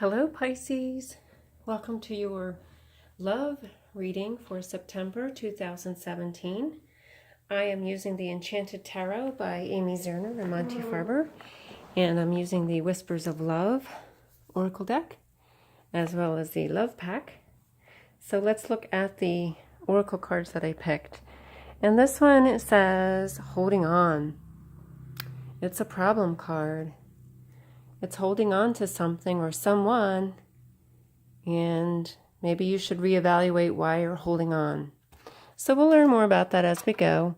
Hello Pisces, welcome to your love reading for September 2017. I am using the Enchanted Tarot by Amy Zerner and Monty Farber, and I'm using the Whispers of Love Oracle deck as well as the Love Pack. So let's look at the Oracle cards that I picked. And this one, it says holding on. It's a problem card. It's holding on to something or someone, and maybe you should reevaluate why you're holding on. So we'll learn more about that as we go.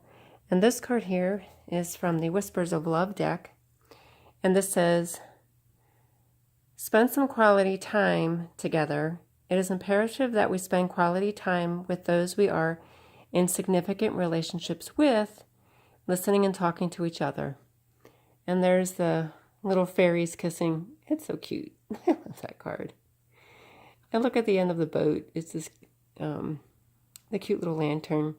And this card here is from the Whispers of Love deck. And this says, spend some quality time together. It is imperative that we spend quality time with those we are in significant relationships with, listening and talking to each other. And there's the little fairies kissing. It's so cute. I love that card. And look at the end of the boat. It's this, the cute little lantern.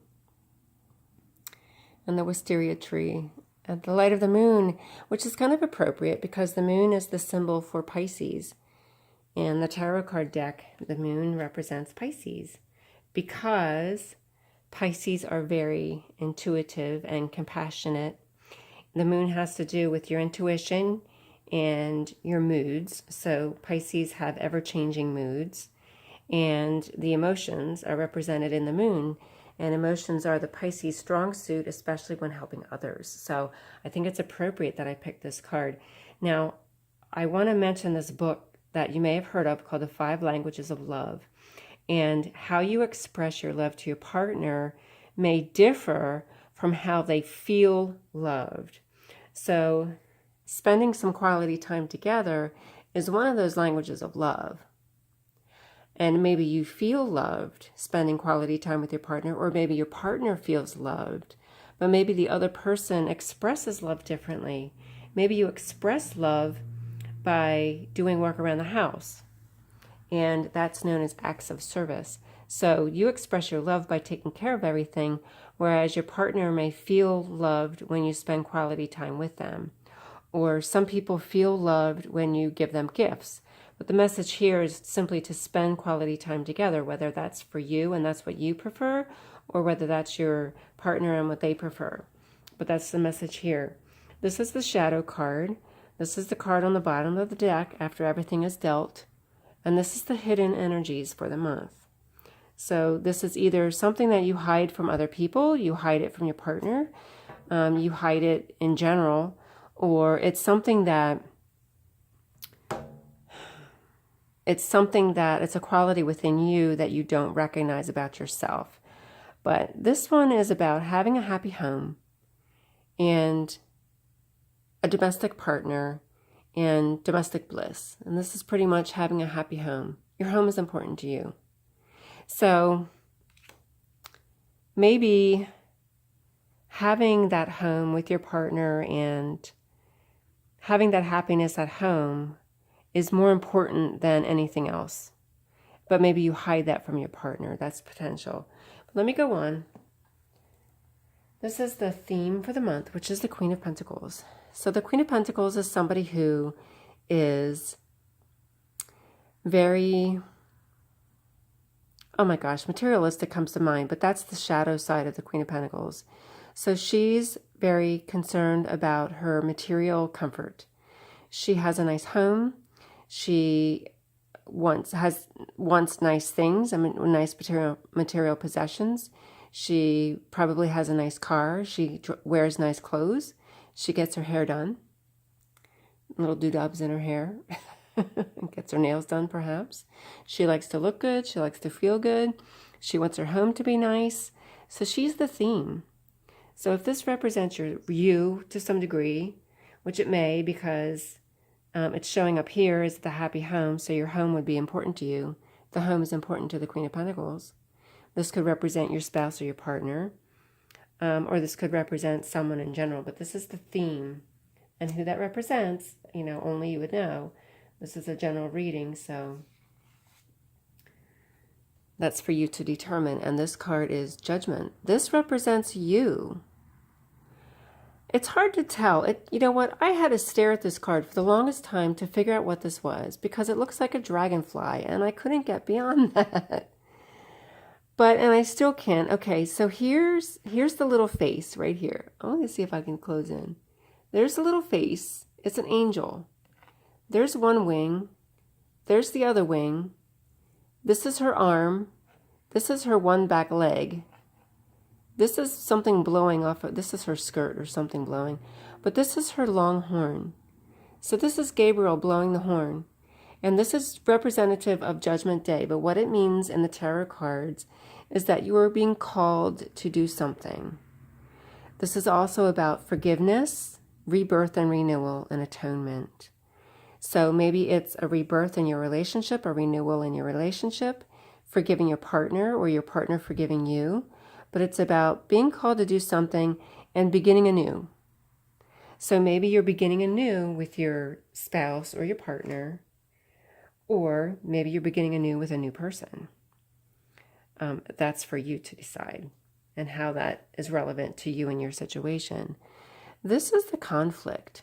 And the wisteria tree. And the light of the moon, which is kind of appropriate because the moon is the symbol for Pisces. In the tarot card deck, the moon represents Pisces because Pisces are very intuitive and compassionate. The moon has to do with your intuition and your moods. So Pisces have ever-changing moods, and the emotions are represented in the moon, and emotions are the Pisces strong suit, especially when helping others. So I think it's appropriate that I picked this card. Now, I want to mention this book that you may have heard of called The 5 Languages of Love, and how you express your love to your partner may differ from how they feel loved. So spending some quality time together is one of those languages of love. And maybe you feel loved spending quality time with your partner, or maybe your partner feels loved, but maybe the other person expresses love differently. Maybe you express love by doing work around the house, and that's known as acts of service. So you express your love by taking care of everything, whereas your partner may feel loved when you spend quality time with them. Or some people feel loved when you give them gifts. But the message here is simply to spend quality time together, whether that's for you and that's what you prefer, or whether that's your partner and what they prefer. But that's the message here. This is the shadow card. This is the card on the bottom of the deck after everything is dealt. And this is the hidden energies for the month. So this is either something that you hide from other people, you hide it from your partner, you hide it in general, or it's something that it's a quality within you that you don't recognize about yourself. But this one is about having a happy home and a domestic partner and domestic bliss. And this is pretty much having a happy home. Your home is important to you. So maybe having that home with your partner and having that happiness at home is more important than anything else. But maybe you hide that from your partner. That's potential. But let me go on. This is the theme for the month, which is the Queen of Pentacles. So the Queen of Pentacles is somebody who is very, oh my gosh, materialistic comes to mind, but that's the shadow side of the Queen of Pentacles. So she's very concerned about her material comfort. She has a nice home. She wants nice things, nice material possessions. She probably has a nice car. She wears nice clothes. She gets her hair done. Little doodobs in her hair. Gets her nails done, perhaps. She likes to look good. She likes to feel good. She wants her home to be nice. So she's the theme. So if this represents you to some degree, which it may because it's showing up here as the happy home, so your home would be important to you. The home is important to the Queen of Pentacles. This could represent your spouse or your partner, or this could represent someone in general, but this is the theme. And who that represents, only you would know. This is a general reading, so that's for you to determine. And this card is Judgment. This represents you. It's hard to tell. You know what? I had to stare at this card for the longest time to figure out what this was because it looks like a dragonfly and I couldn't get beyond that. And I still can't. Okay, so here's the little face right here. I want to see if I can close in. There's the little face. It's an angel. There's one wing. There's the other wing. This is her arm. This is her one back leg. This is something blowing off of, this is her skirt or something blowing. But this is her long horn. So this is Gabriel blowing the horn. And this is representative of Judgment Day. But what it means in the tarot cards is that you are being called to do something. This is also about forgiveness, rebirth and renewal, and atonement. So maybe it's a rebirth in your relationship, a renewal in your relationship, forgiving your partner or your partner forgiving you. But it's about being called to do something and beginning anew. So maybe you're beginning anew with your spouse or your partner, or maybe you're beginning anew with a new person. That's for you to decide and how that is relevant to you and your situation. This is the conflict.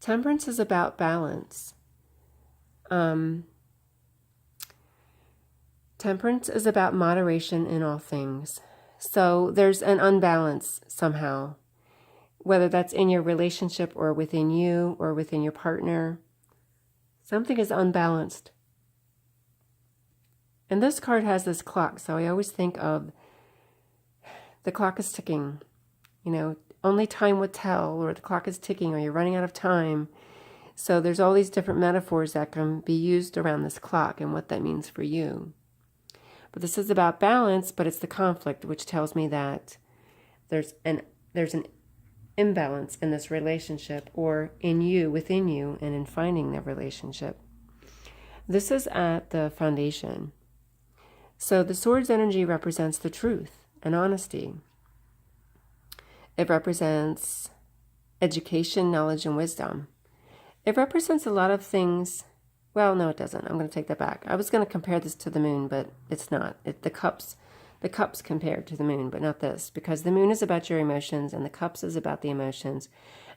Temperance is about balance. Temperance is about moderation in all things. So there's an unbalance somehow, whether that's in your relationship or within you or within your partner. Something is unbalanced. And this card has this clock, so I always think of the clock is ticking. You know, only time would tell, or the clock is ticking, or you're running out of time. So there's all these different metaphors that can be used around this clock and what that means for you. But this is about balance, but it's the conflict, which tells me that there's an imbalance in this relationship, or in you, within you, and in finding that relationship. This is at the foundation. So the sword's energy represents the truth and honesty. It represents education, knowledge, and wisdom. It represents a lot of things. Well, no, it doesn't. I'm going to take that back. I was going to compare this to the moon, but it's not. The cups compared to the moon, but not this, because the moon is about your emotions and the cups is about the emotions.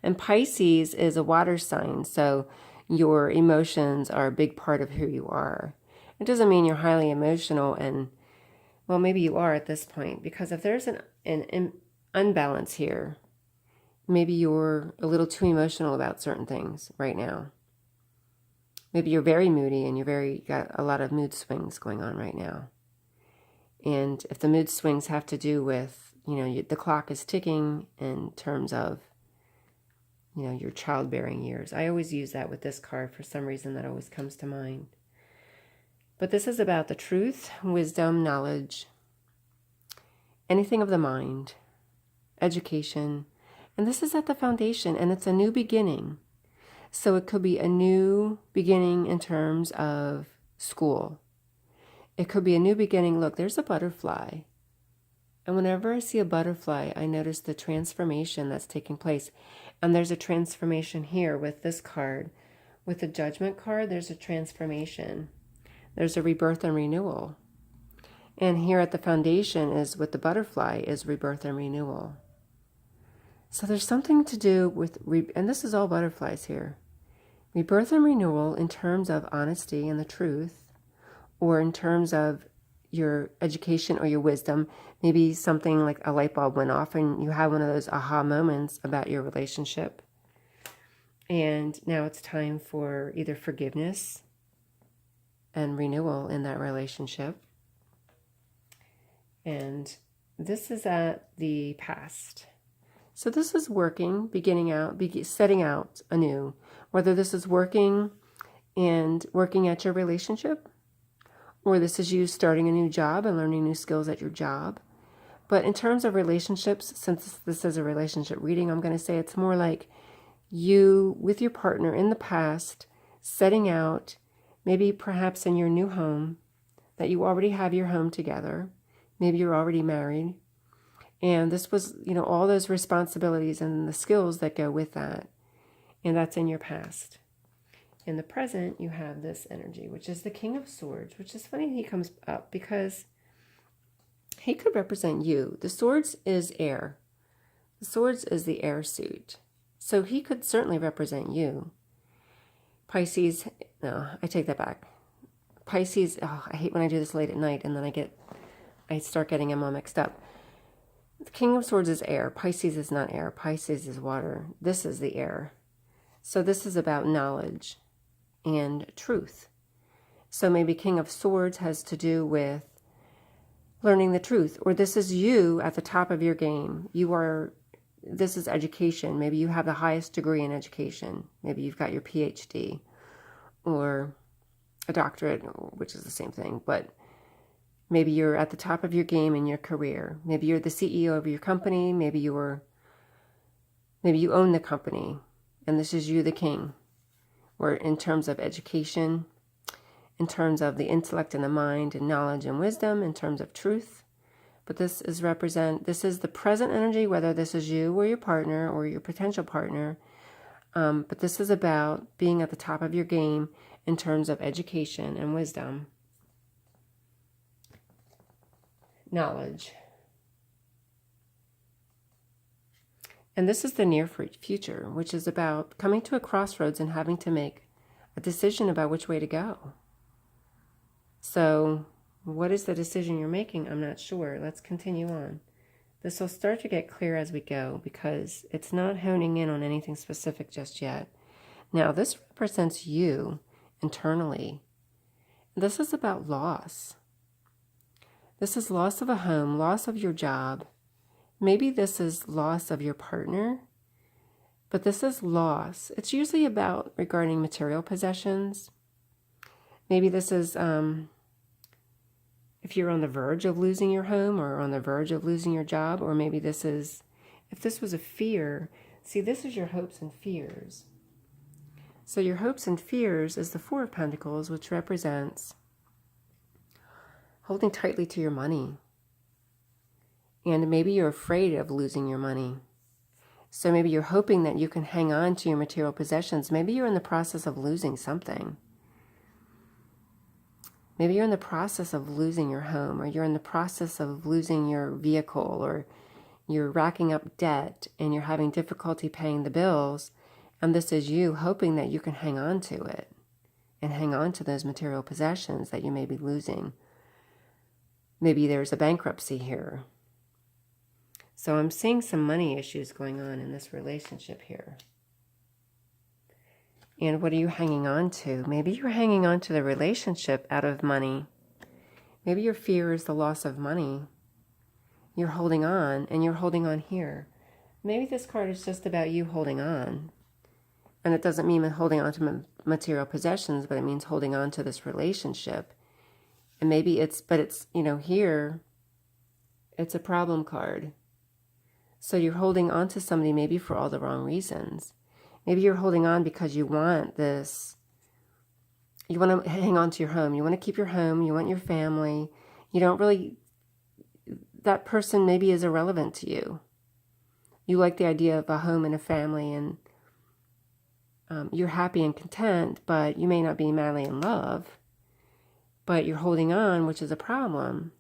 And Pisces is a water sign, so your emotions are a big part of who you are. It doesn't mean you're highly emotional, and, well, maybe you are at this point, because if there's an unbalance here, maybe you're a little too emotional about certain things right now. Maybe you're very moody and you got a lot of mood swings going on right now. And if the mood swings have to do with, the clock is ticking in terms of, your childbearing years. I always use that with this card. For some reason, that always comes to mind. But this is about the truth, wisdom, knowledge, anything of the mind, education. And this is at the foundation, and it's a new beginning. So it could be a new beginning in terms of school. It could be a new beginning. Look, there's a butterfly. And whenever I see a butterfly, I notice the transformation that's taking place. And there's a transformation here with this card. With the Judgment card, there's a transformation. There's a rebirth and renewal. And here at the foundation is with the butterfly is rebirth and renewal. So there's something to do with, and this is all butterflies here. Rebirth and renewal in terms of honesty and the truth, or in terms of your education or your wisdom. Maybe something like a light bulb went off and you have one of those aha moments about your relationship. And now it's time for either forgiveness and renewal in that relationship. And this is at the past. So this is working, setting out anew. Whether this is working and working at your relationship, or this is you starting a new job and learning new skills at your job. But in terms of relationships, since this is a relationship reading, I'm going to say it's more like you with your partner in the past, setting out, maybe perhaps in your new home, that you already have your home together. Maybe you're already married. And this was, all those responsibilities and the skills that go with that. And that's in your past. In the present, you have this energy, which is the King of Swords, which is funny he comes up because he could represent you. The swords is air. Swords is the air suit. So he could certainly represent you. Pisces, no, I take that back. Pisces, oh, I hate when I do this late at night and then I start getting them all mixed up. The King of Swords is air. Pisces is not air. Pisces is water. This is the air. So this is about knowledge and truth. So maybe King of Swords has to do with learning the truth, or this is you at the top of your game. This is education. Maybe you have the highest degree in education. Maybe you've got your PhD or a doctorate, which is the same thing, but maybe you're at the top of your game in your career. Maybe you're the CEO of your company. Maybe you own the company, and this is you, the king. Or in terms of education, in terms of the intellect and the mind and knowledge and wisdom, in terms of truth. But this is the present energy, whether this is you or your partner or your potential partner. But this is about being at the top of your game in terms of education and wisdom. Knowledge. And this is the near future, which is about coming to a crossroads and having to make a decision about which way to go. So, what is the decision you're making? I'm not sure. Let's continue on. This will start to get clear as we go because it's not honing in on anything specific just yet. Now, this represents you internally. This is about loss. This is loss of a home, loss of your job. Maybe this is loss of your partner, but this is loss. It's usually about regarding material possessions. Maybe this is if you're on the verge of losing your home or on the verge of losing your job, or maybe this is, if this was a fear, see, this is your hopes and fears. So your hopes and fears is the Four of Pentacles, which represents holding tightly to your money. And maybe you're afraid of losing your money. So maybe you're hoping that you can hang on to your material possessions. Maybe you're in the process of losing something. Maybe you're in the process of losing your home, or you're in the process of losing your vehicle, or you're racking up debt and you're having difficulty paying the bills. And this is you hoping that you can hang on to it and hang on to those material possessions that you may be losing. Maybe there's a bankruptcy here. So I'm seeing some money issues going on in this relationship here. And what are you hanging on to? Maybe you're hanging on to the relationship out of money. Maybe your fear is the loss of money. You're holding on, and you're holding on here. Maybe this card is just about you holding on. And it doesn't mean holding on to material possessions, but it means holding on to this relationship. And maybe here, it's a problem card. So you're holding on to somebody maybe for all the wrong reasons. Maybe you're holding on because you want this. You want to hang on to your home. You want to keep your home. You want your family. You don't really, that person maybe is irrelevant to you. You like the idea of a home and a family, and you're happy and content, but you may not be madly in love. But you're holding on, which is a problem.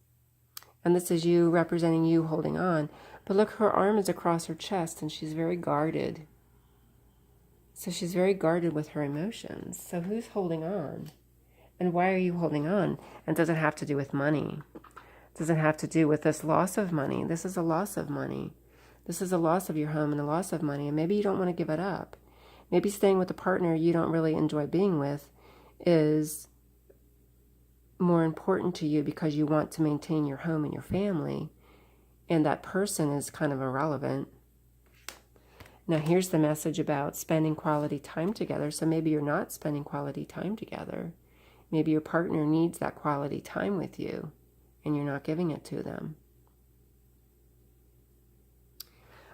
And this is you representing you holding on. But look, her arm is across her chest and she's very guarded. So she's very guarded with her emotions. So who's holding on? And why are you holding on? And does it have to do with money? Does it have to do with this loss of money? This is a loss of money. This is a loss of your home and a loss of money. And maybe you don't want to give it up. Maybe staying with a partner you don't really enjoy being with is more important to you because you want to maintain your home and your family. And that person is kind of irrelevant. Now here's the message about spending quality time together. So maybe you're not spending quality time together. Maybe your partner needs that quality time with you and you're not giving it to them.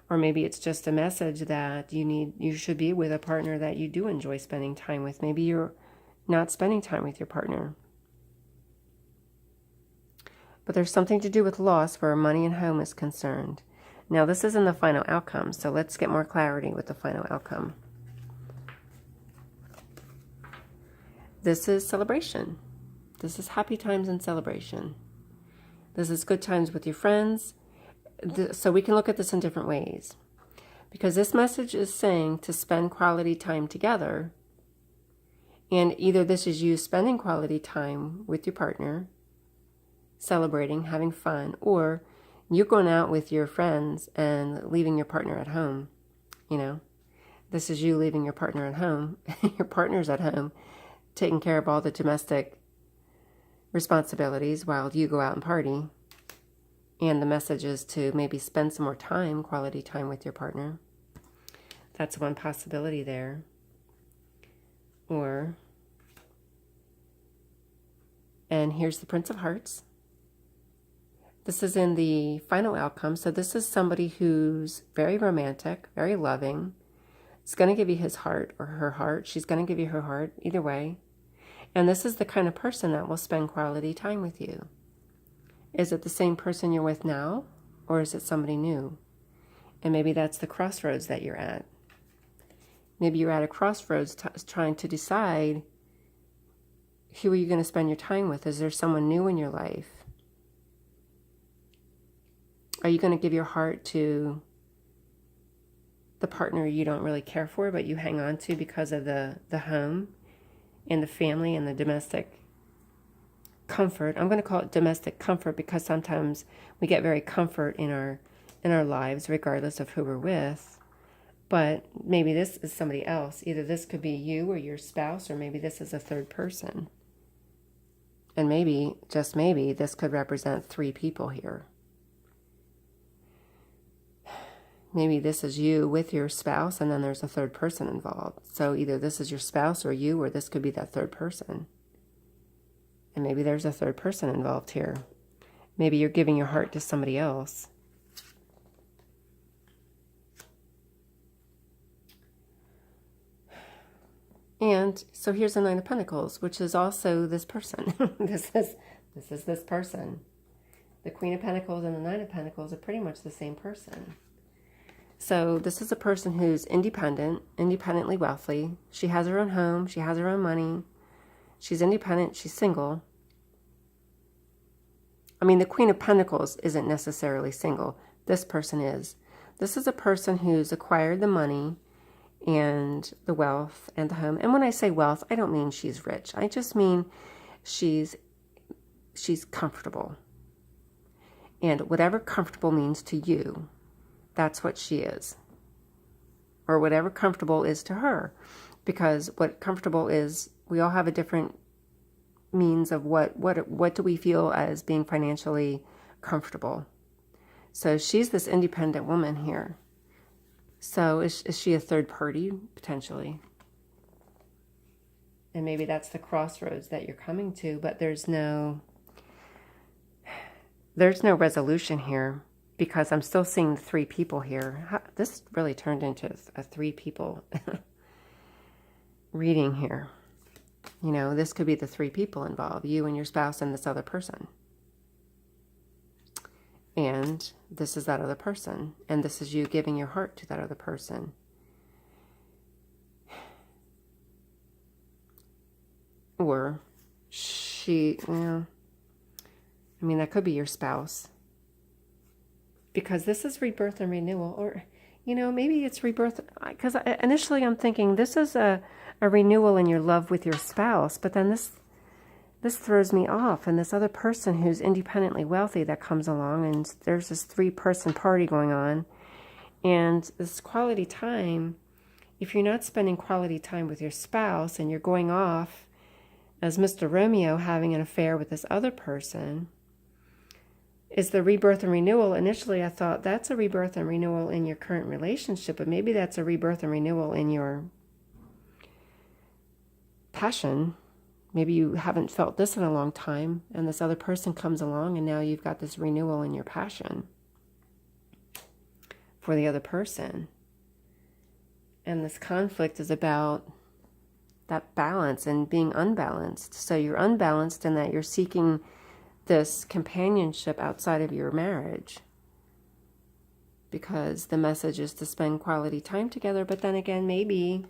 Or maybe it's just a message that you should be with a partner that you do enjoy spending time with. Maybe you're not spending time with your partner. But there's something to do with loss where money and home is concerned. Now, this isn't the final outcome, so let's get more clarity with the final outcome. This is celebration. This is happy times and celebration. This is good times with your friends. So we can look at this in different ways. Because this message is saying to spend quality time together. And either this is you spending quality time with your partner, celebrating, having fun, or you're going out with your friends and leaving your partner at home. You know, this is you leaving your partner at home. Your partner's at home, taking care of all the domestic responsibilities while you go out and party. And the message is to maybe spend some more time, quality time with your partner. That's one possibility there. Or, and here's the Prince of Hearts. This is in the final outcome. So this is somebody who's very romantic, very loving. It's going to give you his heart or her heart. She's going to give you her heart, either way. And this is the kind of person that will spend quality time with you. Is it the same person you're with now, or is it somebody new? And maybe that's the crossroads that you're at. Maybe you're at a crossroads trying to decide, who are you going to spend your time with? Is there someone new in your life? Are you going to give your heart to the partner you don't really care for, but you hang on to because of the home and the family and the domestic comfort? I'm going to call it domestic comfort because sometimes we get very comfort in our lives, regardless of who we're with. But maybe this is somebody else. Either this could be you or your spouse, or maybe this is a third person. And maybe, just maybe, this could represent 3 people here. Maybe this is you with your spouse, and then there's a third person involved. So either this is your spouse or you, or this could be that third person. And maybe there's a third person involved here. Maybe you're giving your heart to somebody else. And so here's the Nine of Pentacles, which is also this person. This is this person. The Queen of Pentacles and the Nine of Pentacles are pretty much the same person. So this is a person who's independent, independently wealthy. She has her own home. She has her own money. She's independent. She's single. I mean, the Queen of Pentacles isn't necessarily single. This person is. This is a person who's acquired the money and the wealth and the home. And when I say wealth, I don't mean she's rich. I just mean she's comfortable. And whatever comfortable means to you, that's what she is. Or whatever comfortable is to her. Because what comfortable is, we all have a different means of what do we feel as being financially comfortable. So she's this independent woman here. So is she a third party, potentially? And maybe that's the crossroads that you're coming to, but there's no resolution here, because I'm still seeing 3 people here. This really turned into a 3 people reading here. You know, this could be the 3 people involved, you and your spouse and this other person. And this is that other person. And this is you giving your heart to that other person. Or well, I mean, that could be your spouse. Because this is rebirth and renewal. Or, you know, maybe it's rebirth. Because initially I'm thinking this is a renewal in your love with your spouse. But then this throws me off. And this other person who's independently wealthy that comes along, and there's this 3-person party going on. And this quality time, if you're not spending quality time with your spouse and you're going off as Mr. Romeo having an affair with this other person, is the rebirth and renewal. Initially I thought that's a rebirth and renewal in your current relationship, but maybe that's a rebirth and renewal in your passion. Maybe you haven't felt this in a long time, and this other person comes along, and now you've got this renewal in your passion for the other person. And this conflict is about that balance and being unbalanced. So you're unbalanced in that you're seeking this companionship outside of your marriage, because the message is to spend quality time together. But then again, maybe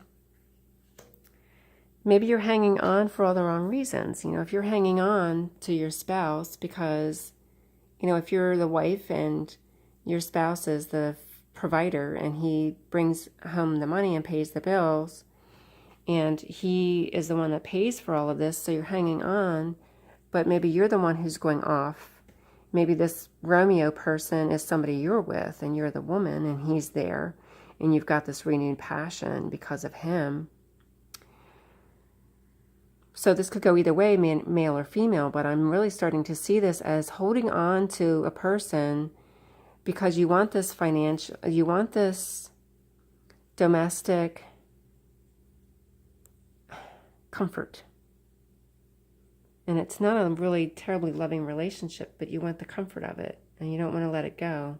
you're hanging on for all the wrong reasons. You know, if you're hanging on to your spouse because, you know, if you're the wife and your spouse is the provider, and he brings home the money and pays the bills, and he is the one that pays for all of this, so you're hanging on, but maybe you're the one who's going off. Maybe this Romeo person is somebody you're with, and you're the woman, and he's there, and you've got this renewed passion because of him. So this could go either way, male or female, but I'm really starting to see this as holding on to a person because you want this you want this domestic comfort. And it's not a really terribly loving relationship, but you want the comfort of it, and you don't want to let it go.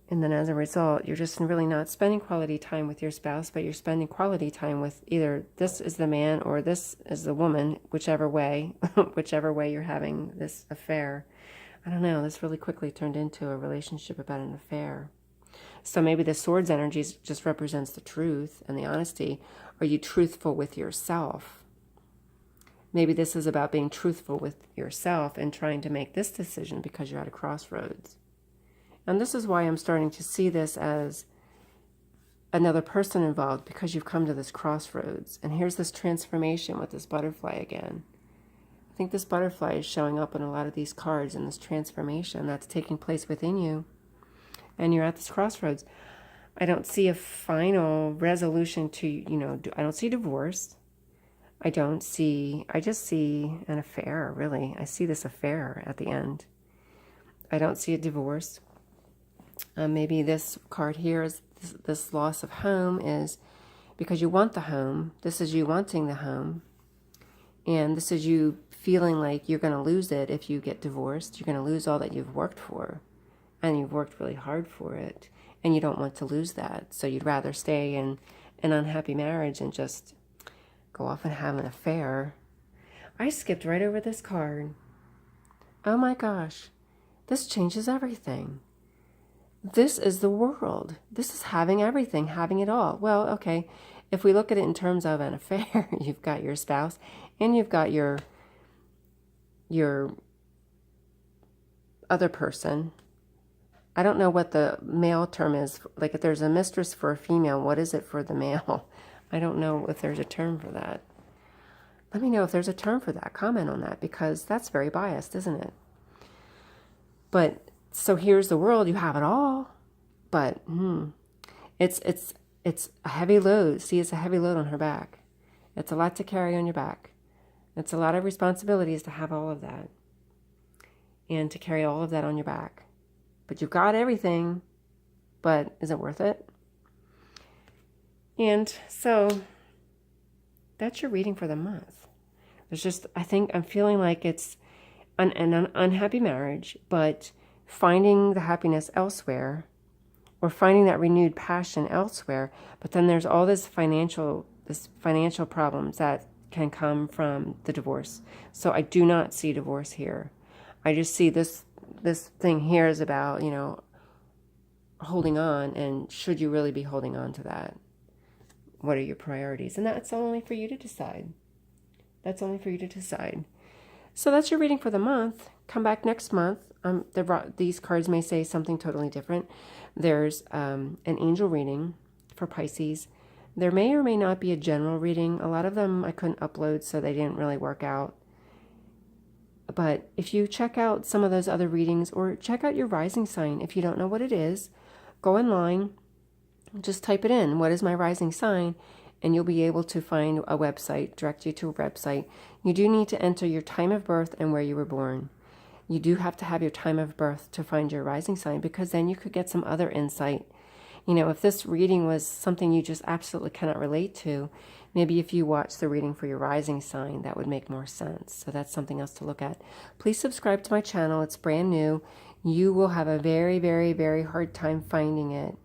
And then as a result, you're just really not spending quality time with your spouse, but you're spending quality time with either this is the man or this is the woman, whichever way, whichever way you're having this affair. I don't know, this really quickly turned into a relationship about an affair. So maybe the swords energy just represents the truth and the honesty. Are you truthful with yourself? Maybe this is about being truthful with yourself and trying to make this decision because you're at a crossroads. And this is why I'm starting to see this as another person involved, because you've come to this crossroads. And here's this transformation with this butterfly again. I think this butterfly is showing up in a lot of these cards, and this transformation that's taking place within you. And you're at this crossroads. I don't see a final resolution to, I don't see divorce. I just see an affair, really. I see this affair at the end. I don't see a divorce. Maybe this card here is this loss of home is because you want the home. This is you wanting the home. And this is you feeling like you're going to lose it if you get divorced. You're going to lose all that you've worked for. And you've worked really hard for it. And you don't want to lose that. So you'd rather stay in an unhappy marriage and just go off and have an affair. I skipped right over this card. Oh my gosh. This changes everything. This is the world. This is having everything, having it all. Well, okay, if we look at it in terms of an affair, you've got your spouse and you've got your other person. I don't know what the male term is. Like if there's a mistress for a female, what is it for the male? I don't know if there's a term for that. Let me know if there's a term for that. Comment on that, because that's very biased, isn't it? But so here's the world, you have it all, but it's a heavy load. See, it's a heavy load on her back. It's a lot to carry on your back. It's a lot of responsibilities to have all of that and to carry all of that on your back. But you've got everything, but is it worth it? And so that's your reading for the month. There's just, I'm feeling like it's an unhappy marriage, but finding the happiness elsewhere, or finding that renewed passion elsewhere. But then there's all this financial problems that can come from the divorce. So I do not see divorce here. I just see this thing here is about, holding on, and should you really be holding on to that? What are your priorities? And that's only for you to decide. That's only for you to decide. So that's your reading for the month. Come back next month. These cards may say something totally different. There's an angel reading for Pisces. There may or may not be a general reading. A lot of them I couldn't upload, so they didn't really work out. But if you check out some of those other readings, or check out your rising sign, if you don't know what it is, go online, just type it in, what is my rising sign, and you'll be able to find a website, direct you to a website. You do need to enter your time of birth and where you were born. You do have to have your time of birth to find your rising sign, because then you could get some other insight. If this reading was something you just absolutely cannot relate to, maybe if you watch the reading for your rising sign, that would make more sense. So that's something else to look at. Please subscribe to my channel. It's brand new. You will have a very, very, very hard time finding it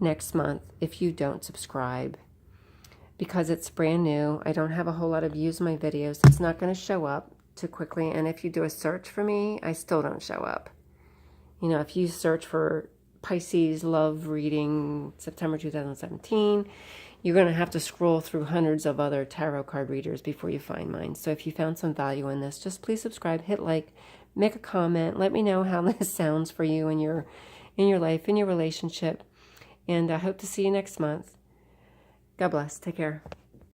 next month if you don't subscribe, because it's brand new. I don't have a whole lot of views on my videos. It's not going to show up too quickly. And if you do a search for me, I still don't show up. If you search for PISCES Love Reading September 2017, you're going to have to scroll through hundreds of other tarot card readers before you find mine. So if you found some value in this, just please subscribe, hit like, make a comment. Let me know how this sounds for you in your life, in your relationship. And I hope to see you next month. God bless. Take care.